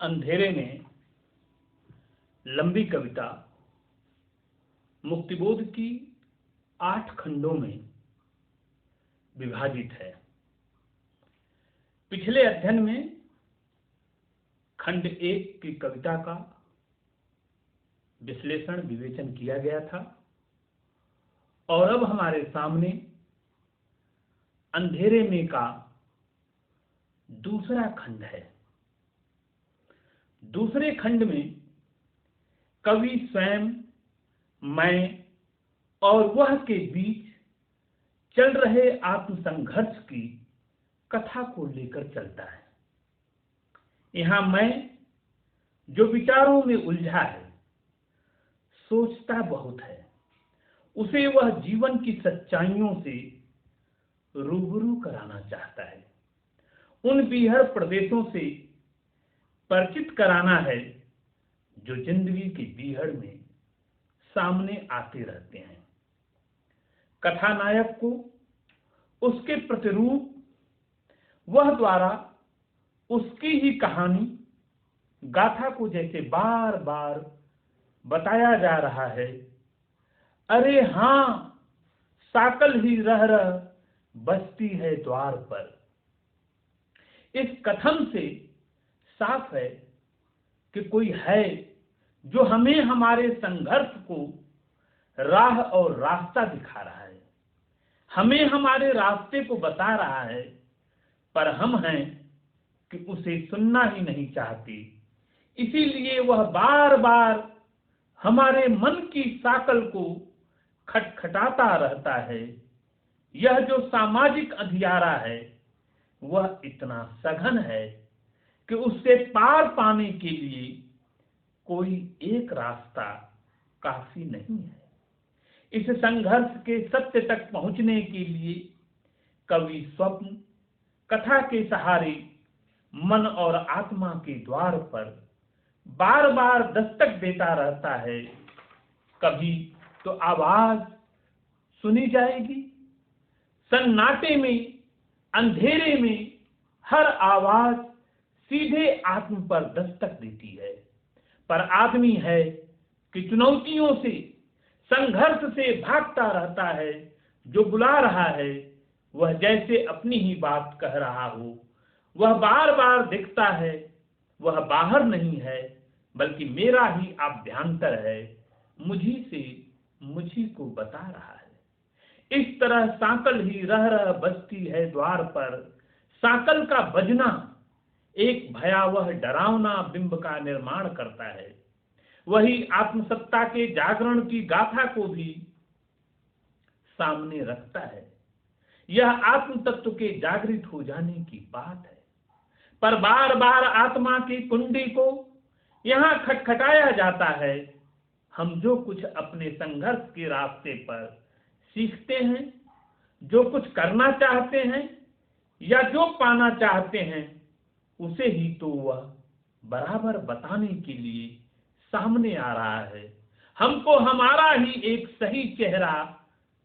अंधेरे में लंबी कविता मुक्तिबोध की 8 खंडों में विभाजित है। पिछले अध्ययन में खंड 1 की कविता का विश्लेषण विवेचन किया गया था और अब हमारे सामने अंधेरे में का दूसरा खंड है। दूसरे खंड में कवि स्वयं, मैं और वह के बीच चल रहे आत्मसंघर्ष की कथा को लेकर चलता है। यहां मैं जो विचारों में उलझा है, सोचता बहुत है, उसे वह जीवन की सच्चाइयों से रूबरू कराना चाहता है। उन बीहड़ प्रदेशों से परिचित कराना है जो जिंदगी की बीहड़ में सामने आते रहते हैं। कथानायक को उसके प्रतिरूप वह द्वारा उसकी ही कहानी गाथा को जैसे बार बार बताया जा रहा है। अरे हां, साकल ही रह रह बसती है द्वार पर। इस कथन से साफ है कि कोई है जो हमें हमारे संघर्ष को राह और रास्ता दिखा रहा है, हमें हमारे रास्ते को बता रहा है, पर हम हैं कि उसे सुनना ही नहीं चाहते। इसीलिए वह बार बार हमारे मन की साकल को खटखटाता रहता है। यह जो सामाजिक अंधियारा है वह इतना सघन है कि उससे पार पाने के लिए कोई एक रास्ता काफी नहीं है। इस संघर्ष के सत्य तक पहुंचने के लिए कवि स्वप्न कथा के सहारे मन और आत्मा के द्वार पर बार बार दस्तक देता रहता है। कभी तो आवाज सुनी जाएगी, सन्नाटे में, अंधेरे में हर आवाज सीधे आत्म पर दस्तक देती है। पर आदमी है कि चुनौतियों से, संघर्ष से भागता रहता है। जो बुला रहा है वह जैसे अपनी ही बात कह रहा हो। वह बार बार दिखता है, वह बाहर नहीं है बल्कि मेरा ही आभ्यंतर है, मुझी से मुझी को बता रहा है। इस तरह साकल ही रह रह बजती है द्वार पर। साकल का बजना एक भयावह डरावना बिंब का निर्माण करता है। वही आत्मसत्ता के जागरण की गाथा को भी सामने रखता है। यह आत्म तत्व के जागृत हो जाने की बात है। पर बार बार आत्मा की कुंडी को यहां खटखटाया जाता है। हम जो कुछ अपने संघर्ष के रास्ते पर सीखते हैं, जो कुछ करना चाहते हैं या जो पाना चाहते हैं, उसे ही तो वह बराबर बताने के लिए सामने आ रहा है। हमको हमारा ही एक सही चेहरा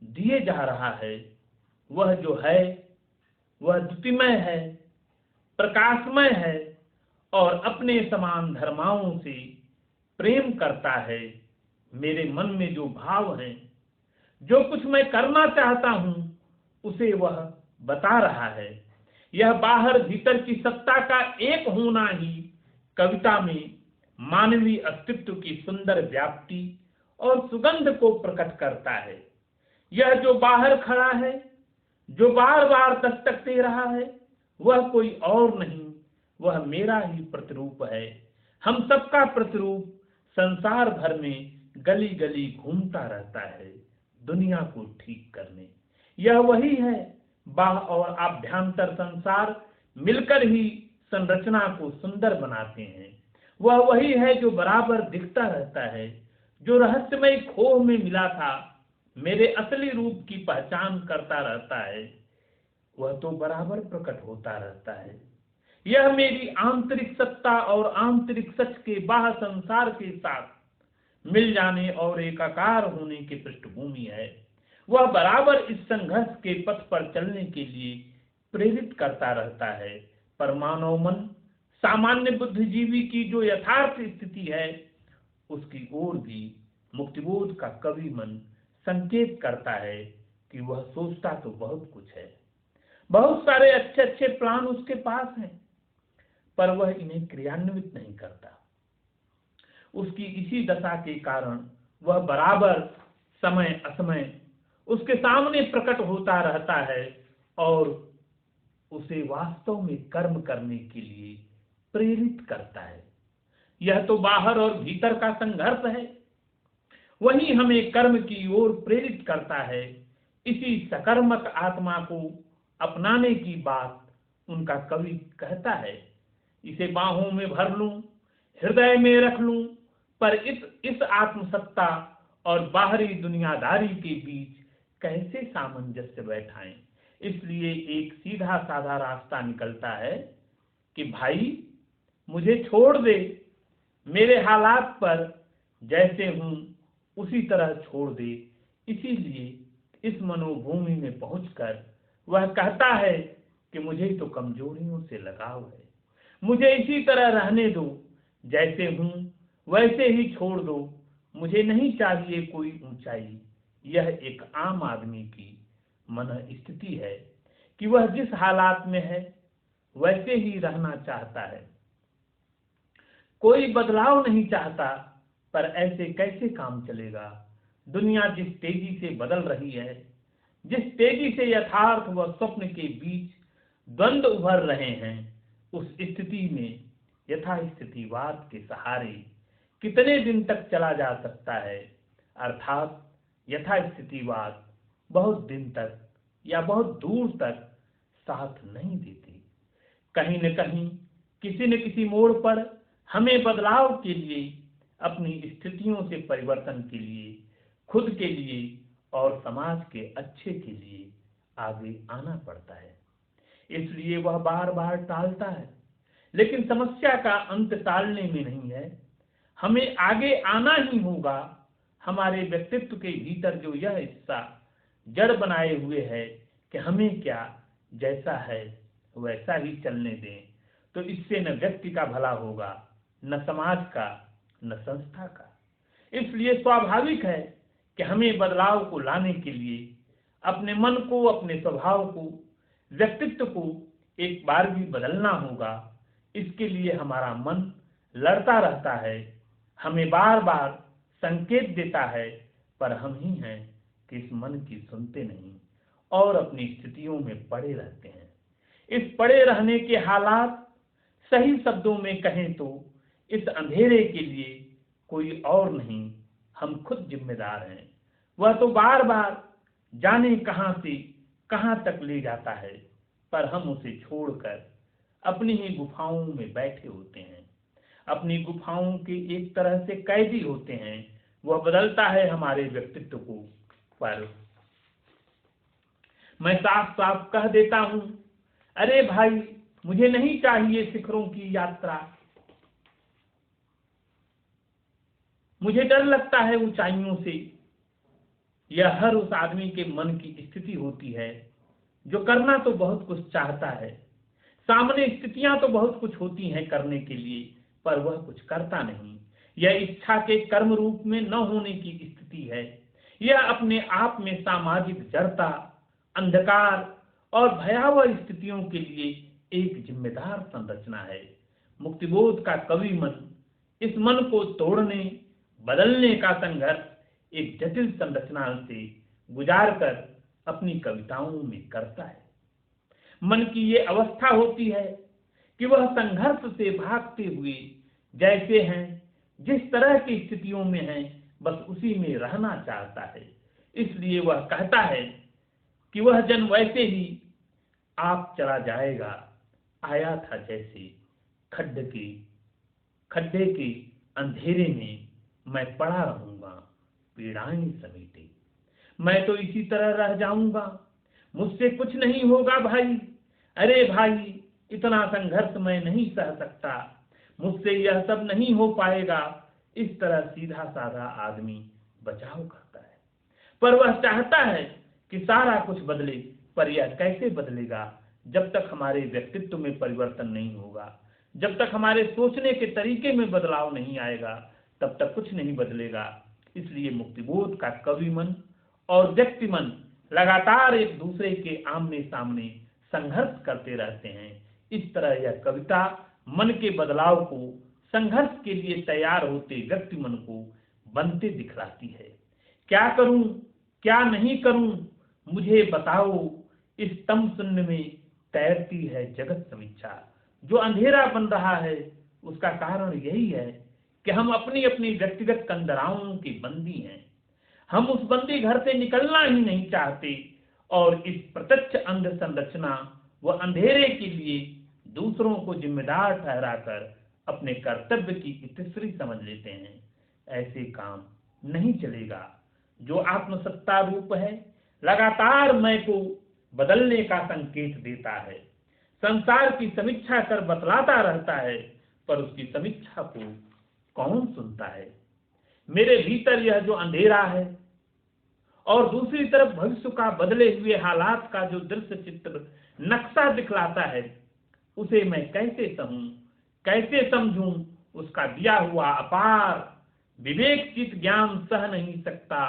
दिए जा रहा है। वह जो है वह द्युतिमय है, प्रकाशमय है और अपने समान धर्माओं से प्रेम करता है। मेरे मन में जो भाव हैं, जो कुछ मैं करना चाहता हूं, उसे वह बता रहा है। यह बाहर भीतर की सत्ता का एक होना ही कविता में मानवीय अस्तित्व की सुंदर व्याप्ति और सुगंध को प्रकट करता है। यह जो बाहर खड़ा है, जो बार बार दस्तक दे रहा है, वह कोई और नहीं, वह मेरा ही प्रतिरूप है। हम सबका प्रतिरूप संसार भर में गली गली घूमता रहता है दुनिया को ठीक करने। यह वही है, बाह्य और आभ्यंतर संसार मिलकर ही संरचना को सुंदर बनाते हैं। वह वही है जो बराबर दिखता रहता है, जो रहस्यमय खोह में मिला था, मेरे असली रूप की पहचान करता रहता है। वह तो बराबर प्रकट होता रहता है। यह मेरी आंतरिक सत्ता और आंतरिक सच के बाह्य संसार के साथ मिल जाने और एकाकार होने की पृष्ठभूमि है। वह बराबर इस संघर्ष के पथ पर चलने के लिए प्रेरित करता रहता है। पर मानव मन सामान्य बुद्धिजीवी की जो यथार्थ स्थिति है उसकी ओर भी मुक्तिबोध का कवि मन संकेत करता है कि वह सोचता तो बहुत कुछ है, बहुत सारे अच्छे अच्छे प्लान उसके पास हैं, पर वह इन्हें क्रियान्वित नहीं करता। उसकी इसी दशा के कारण वह बराबर समय असमय उसके सामने प्रकट होता रहता है और उसे वास्तव में कर्म करने के लिए प्रेरित करता है। यह तो बाहर और भीतर का संघर्ष है, वही हमें कर्म की ओर प्रेरित करता है। इसी सकर्मक आत्मा को अपनाने की बात उनका कवि कहता है। इसे बाहों में भर लूं, हृदय में रख लूं, पर इस आत्मसत्ता और बाहरी दुनियादारी के बीच कैसे सामंजस्य बैठाएं। इसलिए एक सीधा साधा रास्ता निकलता है कि भाई मुझे छोड़ दे, मेरे हालात पर जैसे हूं उसी तरह छोड़ दे। इसीलिए इस मनोभूमि में पहुंचकर वह कहता है कि मुझे तो कमजोरियों से लगाव है, मुझे इसी तरह रहने दो, जैसे हूं वैसे ही छोड़ दो, मुझे नहीं चाहिए कोई ऊंचाई। यह एक आम आदमी की मन स्थिति है कि वह जिस हालात में है वैसे ही रहना चाहता है, कोई बदलाव नहीं चाहता। पर ऐसे कैसे काम चलेगा? दुनिया जिस तेजी से बदल रही है, जिस तेजी से यथार्थ व स्वप्न के बीच द्वंद्व उभर रहे हैं, उस स्थिति में यथास्थितिवाद के सहारे कितने दिन तक चला जा सकता है? अर्थात यथास्थितिवाद बहुत दिन तक या बहुत दूर तक साथ नहीं देती। कहीं न कहीं किसी न किसी मोड़ पर हमें बदलाव के लिए, अपनी स्थितियों से परिवर्तन के लिए, खुद के लिए और समाज के अच्छे के लिए आगे आना पड़ता है। इसलिए वह बार बार टालता है, लेकिन समस्या का अंत टालने में नहीं है, हमें आगे आना ही होगा। हमारे व्यक्तित्व के भीतर जो यह हिस्सा जड़ बनाए हुए है कि हमें क्या, जैसा है वैसा ही चलने दें, तो इससे न व्यक्ति का भला होगा, न समाज का, न संस्था का। इसलिए स्वाभाविक है कि हमें बदलाव को लाने के लिए अपने मन को, अपने स्वभाव को, व्यक्तित्व को एक बार भी बदलना होगा। इसके लिए हमारा मन लड़ता रहता है, हमें बार बार संकेत देता है, पर हम ही हैं कि इस मन की सुनते नहीं और अपनी स्थितियों में पड़े रहते हैं। इस पड़े रहने के हालात, सही शब्दों में कहें तो इस अंधेरे के लिए कोई और नहीं, हम खुद जिम्मेदार हैं। वह तो बार बार जाने कहां से कहां तक ले जाता है, पर हम उसे छोड़कर अपनी ही गुफाओं में बैठे होते हैं, अपनी गुफाओं के एक तरह से कैदी होते हैं। वह बदलता है हमारे व्यक्तित्व को, पर मैं साफ साफ कह देता हूं, अरे भाई मुझे नहीं चाहिए शिखरों की यात्रा, मुझे डर लगता है ऊंचाइयों से। यह हर उस आदमी के मन की स्थिति होती है जो करना तो बहुत कुछ चाहता है, सामने स्थितियां तो बहुत कुछ होती हैं करने के लिए, पर वह कुछ करता नहीं। यह इच्छा के कर्म रूप में न होने की स्थिति है। यह अपने आप में सामाजिक जड़ता, अंधकार और भयावह स्थितियों के लिए एक जिम्मेदार संरचना है। मुक्तिबोध का कवि मन इस मन को तोड़ने, बदलने का संघर्ष एक जटिल संरचना से गुजार कर अपनी कविताओं में करता है। मन की ये अवस्था होती है कि वह संघर्ष से भागते हुए जैसे हैं, जिस तरह की स्थितियों में हैं, बस उसी में रहना चाहता है। इसलिए वह कहता है कि वह जन वैसे ही आप चला जाएगा, आया था जैसे खड्डे के अंधेरे में मैं पड़ा रहूंगा, पीड़ाएं समेटे। मैं तो इसी तरह रह जाऊंगा, मुझसे कुछ नहीं होगा भाई। अरे भाई, इतना संघर्ष मैं नहीं सह सकता, मुझसे यह सब नहीं हो पाएगा। इस तरह सीधा साधा आदमी बचाव करता है, पर वह चाहता है कि सारा कुछ बदले, पर यह कैसे बदलेगा जब तक हमारे व्यक्तित्व में परिवर्तन नहीं होगा, जब तक हमारे सोचने के तरीके में बदलाव नहीं आएगा तब तक कुछ नहीं बदलेगा। इसलिए मुक्तिबोध का कवि मन और व्यक्ति मन लगातार एक दूसरे के आमने सामने संघर्ष करते रहते हैं। इस तरह यह कविता मन के बदलाव को, संघर्ष के लिए तैयार होते व्यक्ति मन को बनते दिखलाती है। क्या करूं, क्या नहीं करूं, मुझे बताओ, इस तम शून्य में तैरती है जगत समीक्षा। जो अंधेरा बन रहा है उसका कारण यही है कि हम अपनी अपनी व्यक्तिगत कंदराओं के बंदी हैं। हम उस बंदी घर से निकलना ही नहीं चाहते और इस प्रत्यक्ष अंध संरचना व अंधेरे के लिए दूसरों को जिम्मेदार ठहराकर अपने कर्तव्य की इतिश्री समझ लेते हैं। ऐसे काम नहीं चलेगा। जो आत्मसत्ता रूप है लगातार मैं को बदलने का संकेत देता है, संसार की समीक्षा कर बतलाता रहता है, पर उसकी समीक्षा को कौन सुनता है। मेरे भीतर यह जो अंधेरा है और दूसरी तरफ भविष्य का बदले हुए हालात का जो दृश्य चित्र नक्शा दिखलाता है, उसे मैं कैसे सहूं, कैसे समझूं। उसका दिया हुआ अपार विवेक चित ज्ञान सह नहीं सकता।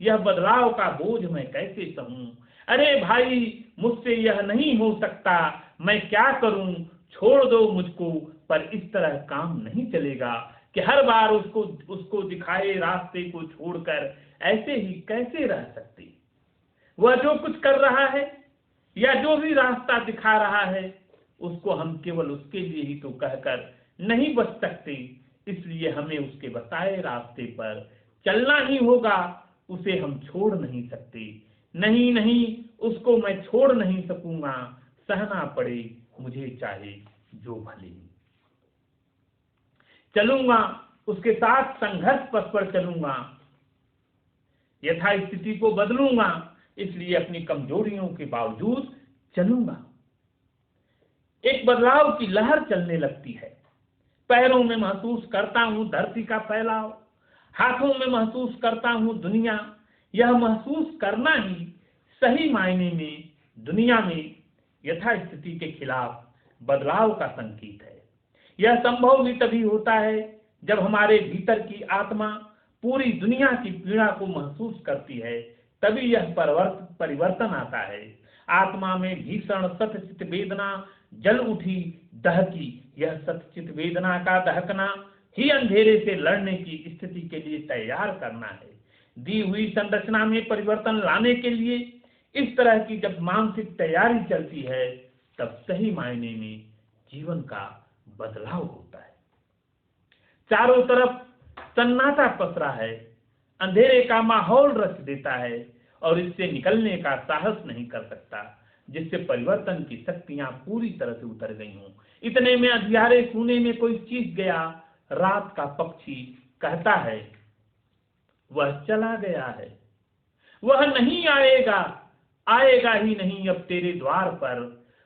यह बदलाव का बोझ मैं कैसे सहूं। अरे भाई, मुझसे यह नहीं हो सकता, मैं क्या करूं, छोड़ दो मुझको। पर इस तरह काम नहीं चलेगा कि हर बार उसको दिखाए रास्ते को छोड़कर ऐसे ही कैसे रह सकते। वह जो कुछ कर रहा है या जो भी रास्ता दिखा रहा है उसको हम केवल उसके लिए ही तो कहकर नहीं बच सकते। इसलिए हमें उसके बताए रास्ते पर चलना ही होगा। उसे हम छोड़ नहीं सकते। नहीं नहीं, उसको मैं छोड़ नहीं सकूंगा, सहना पड़े मुझे चाहे जो भले। चलूंगा उसके साथ, संघर्ष पथ पर चलूंगा, यथा स्थिति को बदलूंगा। इसलिए अपनी कमजोरियों के बावजूद चलूंगा। एक बदलाव की लहर चलने लगती है। पैरों में महसूस करता हूं धरती का फैलाव, हाथों में महसूस करता हूं दुनिया। यह महसूस करना ही सही मायने में दुनिया में यथा स्थिति के खिलाफ बदलाव का संकेत है। यह संभव भी तभी होता है जब हमारे भीतर की आत्मा पूरी दुनिया की पीड़ा को महसूस करती है, तभी यह परिवर्तन आता है। आत्मा में भीषण सतचित वेदना जल उठी दहकी। यह सतचित वेदना का दहकना ही अंधेरे से लड़ने की स्थिति के लिए तैयार करना है। दी हुई संरचना में परिवर्तन लाने के लिए इस तरह की जब मानसिक तैयारी चलती है तब सही मायने में जीवन का बदलाव होता है। चारों तरफ सन्नाटा पसरा है, अंधेरे का माहौल रच देता है और इससे निकलने का साहस नहीं कर सकता, जिससे परिवर्तन की शक्तियां पूरी तरह से उतर गई हों। इतने में अंधियारे सोने में कोई चीख गया। रात का पक्षी कहता है वह चला गया है, वह नहीं आएगा, आएगा ही नहीं अब तेरे द्वार पर।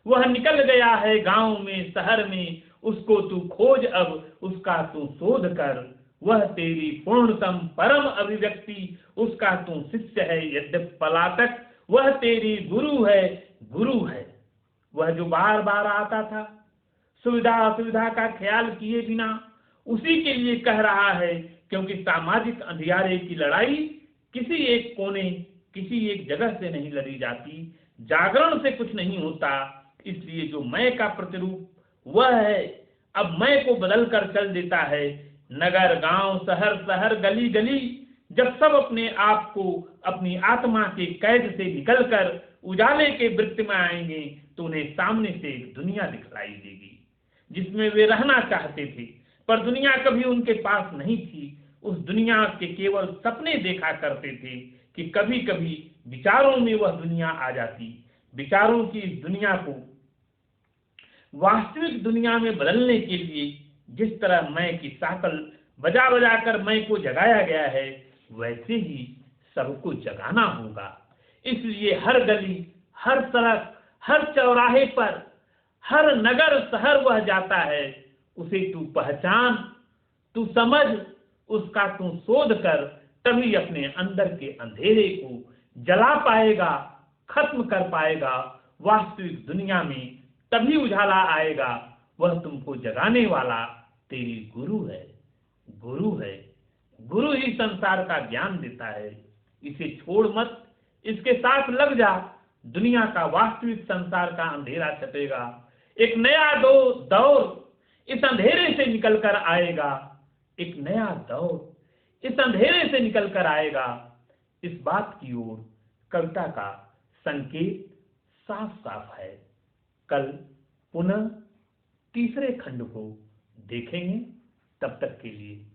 वह निकल गया है गांव में शहर में, उसको तू खोज अब, उसका तू शोध कर। वह तेरी पूर्णतम परम अभिव्यक्ति, उसका तू शिष्य है यद्यपि पलातक। वह तेरी गुरु है, गुरु है। वह जो बार बार आता था सुविधा असुविधा का ख्याल किए बिना, उसी के लिए कह रहा है, क्योंकि सामाजिक अंधियारे की लड़ाई किसी एक कोने, किसी एक जगह से नहीं लड़ी जाती, जागरण से कुछ नहीं होता। इसलिए जो मैं का प्रतिरूप वह है, अब मैं को बदल कर चल देता है। नगर गांव शहर शहर गली गली, जब सब अपने आप को अपनी आत्मा के कैद से निकलकर उजाले के वृत्त में आएंगे तो उन्हें सामने से एक दुनिया दिखलाई देगी जिसमें वे रहना चाहते थे, पर दुनिया कभी उनके पास नहीं थी। उस दुनिया के केवल सपने देखा करते थे कि कभी कभी विचारों में वह दुनिया आ जाती। विचारों की इस दुनिया को वास्तविक दुनिया में बदलने के लिए जिस तरह मैं की साकल बजा बजा कर मैं को जगाया गया है, वैसे ही सबको जगाना होगा। इसलिए हर गली, हर सड़क, हर चौराहे पर, हर नगर शहर वह जाता है, उसे तू पहचान, तू समझ, उसका तू शोध कर, तभी अपने अंदर के अंधेरे को जला पाएगा, खत्म कर पाएगा। वास्तविक दुनिया में तभी उजाला आएगा वह तुमको जगाने वाला तेरी गुरु है। गुरु है, गुरु ही संसार का ज्ञान देता है। इसे छोड़ मत, इसके साथ लग जा। दुनिया का वास्तविक संसार का अंधेरा छपेगा। एक नया दौर इस अंधेरे से निकल कर आएगा। एक नया दौर इस अंधेरे से निकल कर आएगा। इस बात की ओर कविता का संकेत साफ साफ है। कल पुनः तीसरे खंड को देखेंगे। तब तक के लिए